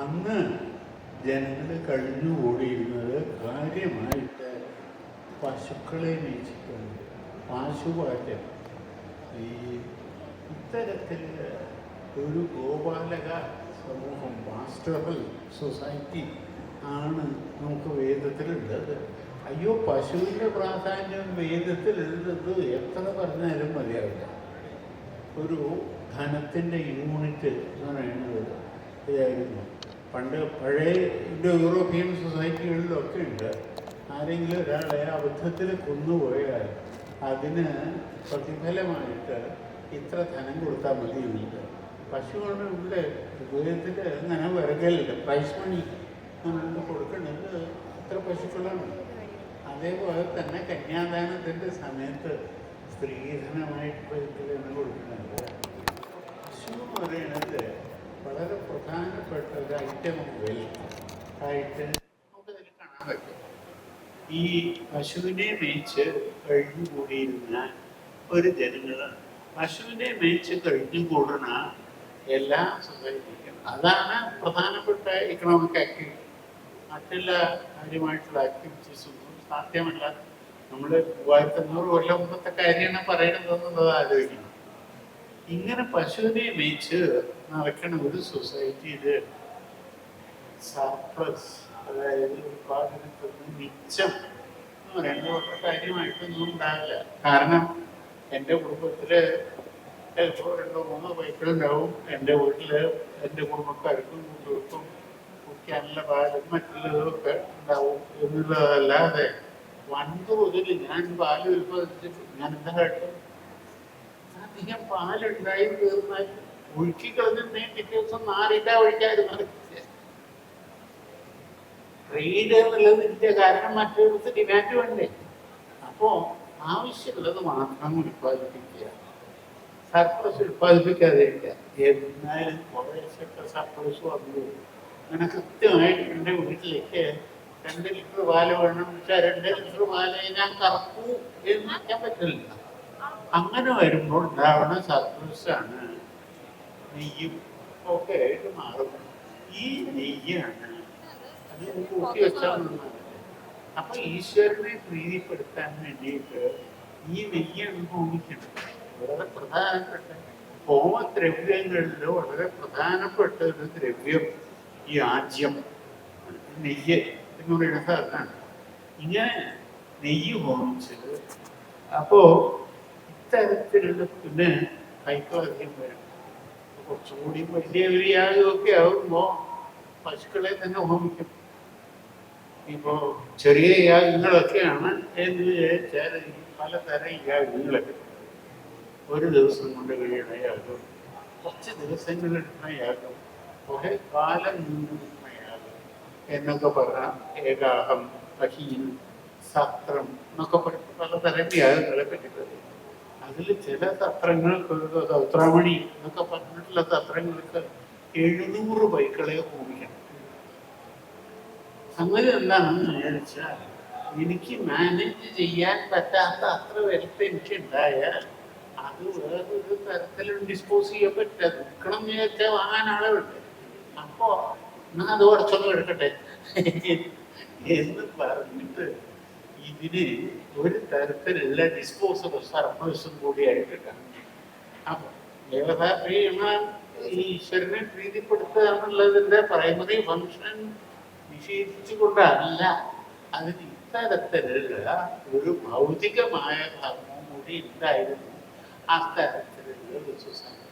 അന്ന് ജനങ്ങൾ കഴിഞ്ഞുകൂടിയിരുന്നത് കാര്യമായിട്ട് പശുക്കളെ മേച്ചിട്ടുണ്ട്. പാശുപാറ്റം ഈ ഇത്തരത്തിൽ ഒരു ഗോപാലക സമൂഹം, പാസ്റ്ററൽ സൊസൈറ്റി ആണ് നമുക്ക് വേദത്തിലുള്ളത്. അയ്യോ, പശുവിൻ്റെ പ്രാധാന്യം വേദത്തിലുള്ളത് എത്ര പറഞ്ഞാലും മതിയാവില്ല. ഒരു ധനത്തിൻ്റെ യൂണിറ്റ് എന്ന് പറയുന്നത് ഇതായിരുന്നു. പണ്ട് പഴയ യൂറോപ്യൻ സൊസൈറ്റികളിലൊക്കെ ഉണ്ട്. ആരെങ്കിലും ഒരാളെ അബദ്ധത്തിൽ കൊന്നുപോയാൽ അതിന് പ്രതിഫലമായിട്ട് ഇത്ര ധനം കൊടുത്താൽ മതിയുണ്ട്. പശുവാണ് ഇവിടെ ഉപയോഗത്തിൽ അങ്ങനെ വിറകലുണ്ട്. പ്രൈസ് മണി അങ്ങനെ കൊടുക്കുന്നത് അത്ര പശുക്കളാണ്. അതേപോലെ തന്നെ കന്യാദാനത്തിൻ്റെ സമയത്ത് സ്ത്രീധനമായിട്ട് തന്നെ കൊടുക്കുന്നുണ്ട്. പശു എന്ന് പറയുന്നത് വളരെ പ്രധാനപ്പെട്ട ഒരു ഐറ്റം ഓഫ് വെൽത്ത് ആയിട്ട് നമുക്കതിൽ കാണാൻ പറ്റും. ഈ പശുവിനെ മേയിച്ച് കഴിഞ്ഞുകൂടിയിരുന്ന ഒരു ജനങ്ങളാണ്. പശുവിനെ മേയിച്ച് കഴിഞ്ഞുകൂടുന്ന എല്ലാ സൊസൈറ്റിക്കും അതാണ് പ്രധാനപ്പെട്ട ഇക്കണോമിക് ആക്ടിവിറ്റി. മറ്റുള്ള കാര്യമായിട്ടുള്ള ആക്ടിവിറ്റീസൊന്നും സാധ്യമല്ല. നമ്മൾ 3500 കൊല്ലം മുമ്പത്തെ കാര്യമാണ് പറയണതെന്നുള്ളത് ആലോചിക്കണം. ഇങ്ങനെ പശുവിനെ മേയിച്ച് നടക്കുന്ന ഒരു സൊസൈറ്റിയിൽ സർപ്ലസ്, അതായത് ഉൽപാദനത്തിൽ നിന്ന് മിച്ചം എന്ന് പറയുന്നത് വളരെ കാര്യമായിട്ടൊന്നും ഉണ്ടാവില്ല. കാരണം എൻ്റെ കുടുംബത്തിൽ ചിലപ്പോൾ 2-3 ബൈക്കുകളുണ്ടാവും. എൻ്റെ വീട്ടിൽ എൻ്റെ കുടുംബക്കാർക്കും കുട്ടികൾക്കും കുടിക്കാനുള്ള പാലും മറ്റുള്ളതൊക്കെ ഉണ്ടാവും എന്നുള്ളതല്ലാതെ വൻതോതിൽ ഞാൻ പാല് ഉൽപ്പാദിച്ചിട്ട് ഞാൻ എന്താ കേട്ടത്? അധികം പാലുണ്ടായി തീർന്നാൽ ഒഴുക്കി കളഞ്ഞിട്ടുണ്ടെങ്കിൽ പിറ്റേ ദിവസം 4 ഇട ഒഴിക്കാതിരുന്നത് ട്രേഡ് എന്നുള്ളതിൻ്റെ കാരണം മറ്റൊരു ഡിമാൻഡ് വേണ്ടേ? അപ്പോൾ ആവശ്യമുള്ളത് മാത്രം ഉൽപ്പാദിപ്പിക്കുക, സർപ്ലസ് ഉൽപ്പാദിപ്പിക്കാതിരിക്കുക. എന്നാലും കുറേശ്ശൊക്കെ സർപ്ലസ് വന്നു. അങ്ങനെ കൃത്യമായിട്ട് എൻ്റെ വീട്ടിലേക്ക് 2 ലിറ്റർ പാല് വേണം, പക്ഷേ 2 ലിറ്റർ പാല് ഞാൻ കറക്കൂ എന്ന് വയ്ക്കാൻ പറ്റില്ല. അങ്ങനെ വരുമ്പോൾ ഉണ്ടാവുന്ന സർപ്ലസാണ് നെയ്യും ഒക്കെ ആയിട്ട് മാറുന്നത്. ഈ നെയ്യാണ് അത് കൂട്ടി വെച്ചാൽ നന്നാണ്. അപ്പൊ ഈശ്വരനെ പ്രീതിപ്പെടുത്താൻ വേണ്ടിയിട്ട് ഈ നെയ്യാണ് ഹോമിക്കണം. വളരെ പ്രധാനപ്പെട്ട ഹോമദ്രവ്യങ്ങളിൽ വളരെ പ്രധാനപ്പെട്ട ഒരു ദ്രവ്യം ഈ ആജ്യം, നെയ്യ് എന്ന് പറയുന്ന സാധനമാണ്. ഇങ്ങനെ നെയ്യ് ഹോമിച്ചത്. അപ്പോ ഇത്തരത്തിലുള്ള പിന്നെ കൈക്കളധികം വരും. കുറച്ചുകൂടി വലിയ ഒരു യാഗമൊക്കെ ആകുമ്പോൾ പശുക്കളെ തന്നെ ഹോമിക്കും. ഇപ്പോൾ ചെറിയ യാഗങ്ങളൊക്കെയാണ് എന്ന് വിചാരിച്ചാൽ പലതരം യാഗങ്ങളൊക്കെ ഒരു ദിവസം കൊണ്ട് കഴിയണ യാഗം, കുറച്ച് ദിവസങ്ങളെടുക്കുന്ന യാഗം, കുറെ കാലം നിന്നിരിക്കുന്ന യാഗം എന്നൊക്കെ പറഞ്ഞാൽ ഏകാഹം, അഹീൻ, സത്രം എന്നൊക്കെ പറഞ്ഞ പലതരം യാഗങ്ങളെ പറ്റിയത്. അതിൽ ചില സത്രങ്ങൾക്ക്, സൗത്രാമണി എന്നൊക്കെ പറഞ്ഞിട്ടുള്ള സത്രങ്ങൾക്ക് 700 ബൈക്കളെ ഹോമിക്കണം. സംഗതി എന്താണെന്ന് വിചാരിച്ചാൽ എനിക്ക് മാനേജ് ചെയ്യാൻ പറ്റാത്ത അത്ര വലുപ്പം എനിക്ക് ഉണ്ടായാൽ അത് വേറൊരു തരത്തിലും ഡിസ്പോസ് ചെയ്യാൻ പറ്റില്ല. വിൽക്കണം എന്ന് വിചാരിച്ചാൽ വാങ്ങാൻ ആളുണ്ട്. അപ്പോ ഞാൻ അത് കുറച്ചൊന്നും എടുക്കട്ടെ എന്ന് പറഞ്ഞിട്ട് ഇതിന് ഒരു തരത്തിലുള്ള ഡിസ്പോസബിൾ സർപ്ലസും കൂടിയായിട്ടില്ല. അപ്പൊ ഈ ഈശ്വരനെ പ്രീതിപ്പെടുത്തുക എന്നുള്ളതിന്റെ പ്രൈമറി ഫങ്ഷൻ നിഷേധിച്ചുകൊണ്ടല്ല, അതിന് ഇത്തരത്തിലുള്ള ഒരു ഭൗതികമായ ധർമ്മം കൂടി ഉണ്ടായിരുന്നു അത്തരത്തിലുള്ള ഒരു സൊസൈറ്റി.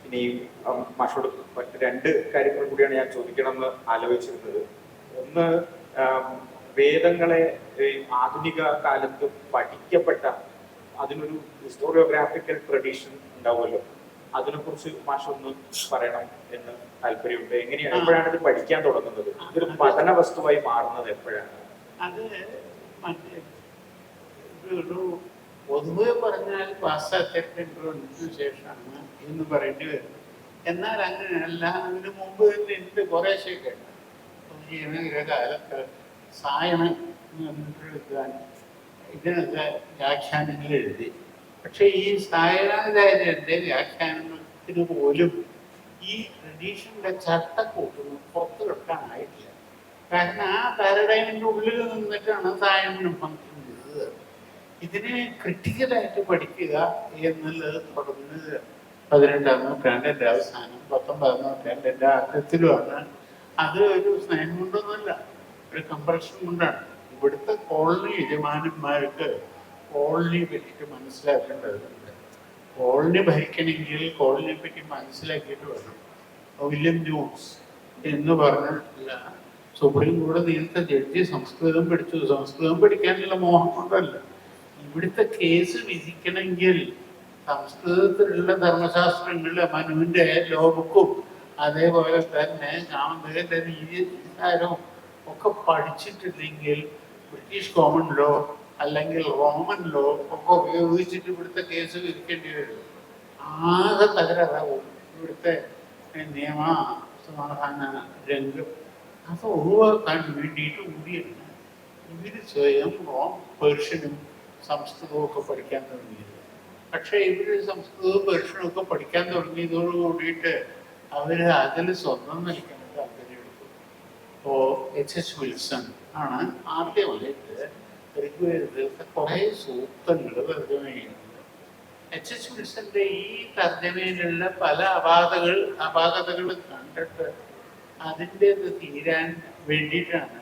ഇനി മാഷോട് മറ്റ് 2 കാര്യങ്ങൾ കൂടിയാണ് ഞാൻ ചോദിക്കണം എന്ന് ആലോചിച്ചിരുന്നത്. ഒന്ന്, വേദങ്ങളെ ആധുനിക കാലത്ത് പഠിക്കപ്പെട്ട അതിനൊരു ഹിസ്റ്റോറിയോഗ്രാഫിക്കൽ ട്രഡീഷൻ ഉണ്ടാവുമല്ലോ, അതിനെക്കുറിച്ച് മാഷൊന്ന് പറയണം എന്ന് താല്പര്യമുണ്ട്. എങ്ങനെയാണ്, എപ്പോഴാണ് ഇത് പഠിക്കാൻ തുടങ്ങുന്നത്? ഇതൊരു പഠന വസ്തുവായി മാറുന്നത് എപ്പോഴാണ്? അത് ഒരു പൊതുവെ പറഞ്ഞാൽ പാശ്ചാത്യത്തിന് ശേഷമാണ് എന്ന് പറയേണ്ടി വരും. എന്നാൽ അങ്ങനെയല്ല, അതിന് മുമ്പ് തന്നെ ഉണ്ട് കുറേശ്ശൊക്കെ. കാലത്ത് സായണം എഴുതാൻ ഇതിനൊക്കെ വ്യാഖ്യാനങ്ങൾ എഴുതി. പക്ഷെ ഈ സായനാചാര്യന്റെ വ്യാഖ്യാനത്തിന് പോലും ഈ ട്രഡീഷൻ്റെ ചട്ടക്കൂട്ടൊന്നും പുറത്ത് കിടക്കാനായിട്ടില്ല. കാരണം ആ പാരഡൈമിൻ്റെ ഉള്ളിൽ നിന്നിട്ടാണ് സയൻസിനും ഫംഗ്ഷൻ ചെയ്തത്. ഇതിനെ ക്രിട്ടിക്കലായിട്ട് പഠിക്കുക എന്നുള്ളത് തുടങ്ങുന്നത് 18-ാം നൂറ്റാണ്ടിൻ്റെ അവസാനം 19-ാം നൂറ്റാണ്ടിൻ്റെ ആദ്യത്തിലുമാണ്. അത് ഒരു സ്നേഹം കൊണ്ടൊന്നുമല്ല, ഒരു കമ്പൾഷൻ കൊണ്ടാണ്. ഇവിടുത്തെ കോളനി യജമാനന്മാർക്ക് കോളനിയെ പറ്റിയിട്ട് മനസ്സിലാക്കേണ്ടതുണ്ട്. കോളനി ഭരിക്കണമെങ്കിൽ കോളനിയെ പറ്റി മനസ്സിലാക്കിയിട്ട് വേണം. വില്യം ജോൺസ് എന്ന് പറഞ്ഞിട്ടുള്ള സുപ്രീം കോടതി നേരത്തെ ജഡ്ജി സംസ്കൃതം പഠിച്ചു. സംസ്കൃതം പഠിക്കാനുള്ള മോഹം കൊണ്ടല്ല, ഇവിടുത്തെ കേസ് വിധിക്കണമെങ്കിൽ സംസ്കൃതത്തിലുള്ള ധർമ്മശാസ്ത്രങ്ങളിൽ മനുവിൻ്റെ ലോബുക്കും അതേപോലെ തന്നെ കാമദേവന്റെ നീതിസാരവും ഒക്കെ പഠിച്ചിട്ടില്ലെങ്കിൽ ബ്രിട്ടീഷ് കോമൺ ലോ അല്ലെങ്കിൽ റോമൻ ലോ ഒക്കെ ഉപയോഗിച്ചിട്ട് ഇവിടുത്തെ കേസ് വിധിക്കേണ്ടി വരും. ആകെ തകരാറാവും ഇവിടുത്തെ നിയമ സമാധാന രംഗം. അത് ഒഴിവാക്കാൻ വേണ്ടിയിട്ട് കൂടിയാണ് ഇവർ സ്വയം പേർഷ്യനും സംസ്കൃതവും ഒക്കെ പഠിക്കാൻ തുടങ്ങിയത്. പക്ഷേ ഇവർ സംസ്കൃതവും പേർഷ്യനും ഒക്കെ പഠിക്കാൻ തുടങ്ങിയതോട് കൂടിയിട്ട് അവർ അതിൽ സ്വന്തം നിൽക്കുന്ന താല്പര്യമെടുക്കും. ഇപ്പോൾ H.H. വിൽസൺ ആണ് ആദ്യമായിട്ട് ഋഗ്വേദത്തിലത്തെ കുറേ സൂക്തങ്ങൾ തർജ്ജമ ചെയ്യുന്നത്. H.H. വിൽസന്റെ ഈ തർജ്ജമയിലുള്ള പല അപാകതകൾ കണ്ടിട്ട് അതിൻ്റെ തീരാൻ വേണ്ടിയിട്ടാണ്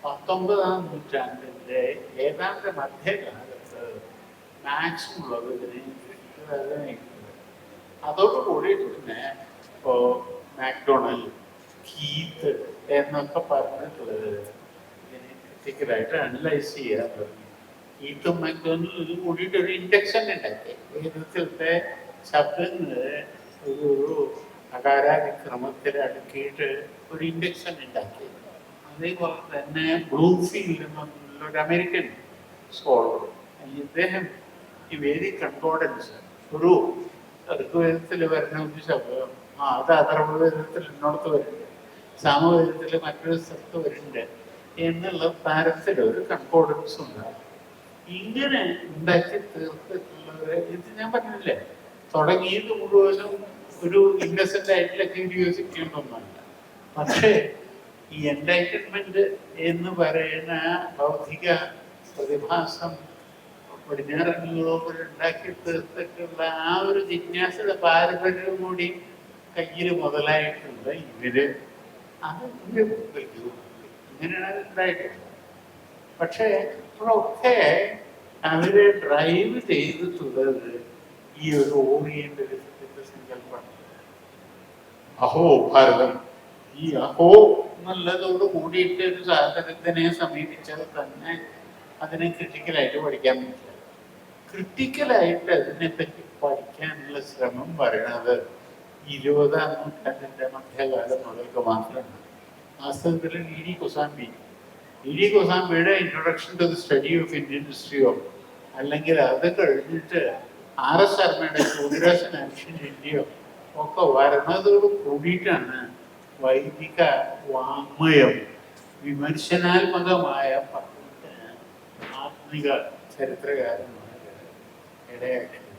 19-ാം നൂറ്റാണ്ടിൻ്റെ ഏതാണ്ട് മധ്യകാലത്ത് മാക്സിമുള്ളത് ഇതിനെ തർജ്ജമ. അതോടുകൂടി തന്നെ ഇപ്പോൾ മാക്ഡൊണാൾഡ്, കീത്ത് എന്നൊക്കെ പറഞ്ഞിട്ടുള്ളത് ഇതിനെ ക്രിട്ടിക്കലായിട്ട് അനലൈസ് ചെയ്യാൻ തുടങ്ങി. കീത്തും മാക്ഡൊണാൾഡും കൂടിയിട്ട് ഒരു ഇൻഡെക്സ് തന്നെ ഉണ്ടാക്കി. വേദത്തിലത്തെ ശബ്ദങ്ങൾ ഒരു അകാരാതിക്രമത്തിൽ അടുക്കിയിട്ട് ഒരു ഇൻഡെക്സ് തന്നെ ഉണ്ടാക്കി. അതേപോലെ തന്നെ ബ്ലൂംഫീൽഡ് എന്നുള്ള ഒരു അമേരിക്കൻ സ്കോളർ, ഇദ്ദേഹം ഈ വേദിക് കൺകോർഡൻസ് ഒരു ഋഗ്വേദത്തിൽ വരുന്ന ഒരു ശബ്ദം അത് അഥർവ്വവേദത്തിൽ ഇന്നോടത്ത് വരുന്നുണ്ട്, സാമവേദത്തിൽ മറ്റൊരു സ്ഥലത്ത് വരുന്നുണ്ട് എന്നുള്ള തരത്തിൽ ഒരു കൺകോർഡൻസ് ഉണ്ടാകും. ഇങ്ങനെ ഉണ്ടാക്കി തീർത്തിട്ടുള്ളവരെ ഇത് ഞാൻ പറഞ്ഞില്ലേ, തുടങ്ങിയത് മുഴുവനും ഒരു ഇന്നസെന്റ് ആയിട്ടുള്ള ക്യൂരിയോസിറ്റി ഒന്നൊന്നുമല്ല. പക്ഷേ ഈ എൻലൈറ്റൻമെന്റ് എന്ന് പറയുന്ന ബൗദ്ധിക പ്രതിഭാസം പടിഞ്ഞാറൻ യൂറോപ്പിൽ ഉണ്ടാക്കി തീർത്തിട്ടുള്ള ആ ഒരു ജിജ്ഞാസയുടെ പാരമ്പര്യം കൂടി കയ്യിൽ മുതലായിട്ടുണ്ട് ഇവര്. അത് ഇങ്ങനെയാണ് ഉണ്ടായിട്ടുള്ളത്. പക്ഷേ ഇപ്പോഴൊക്കെ അവര് ഡ്രൈവ് ചെയ്തിട്ടുള്ളത് ഈ ഒരു ഓറിയന്റലിസത്തിന്റെ സങ്കല്പമാണ്. അഹോ ഭാരതം, ഈ അഹോ എന്നുള്ളതോട് കൂടിയിട്ട് ഒരു സാധനത്തിനെ സമീപിച്ചാൽ തന്നെ അതിനെ ക്രിട്ടിക്കലായിട്ട് പഠിക്കാൻ പറ്റില്ല. ക്രിട്ടിക്കലായിട്ട് അതിനെപ്പറ്റി പഠിക്കാനുള്ള ശ്രമം പറയണത് 20-ാം നൂറ്റാണ്ടിൻ്റെ മധ്യകാലം മുതൽക്ക് മാത്രമാണ്. വാസ്തവത്തിൽ ഇ.ഡി. കൊസാംബിയുടെ introduction to the study of Indian ഹിസ്റ്ററിയോ അല്ലെങ്കിൽ അത് കഴിഞ്ഞിട്ട് R.S. ശർമ്മയുടെ സൂര്യരാജ് ആൻഷ്യന്റ് ഇന്ത്യയോ ഒക്കെ വരുന്നതോട് കൂടിയിട്ടാണ് വൈദിക വാങ്മയം വിമർശനാത്മകമായ പഠനത്തിന് ആധുനിക ചരിത്രകാരന്മാർ ഇടയാക്കിയത്.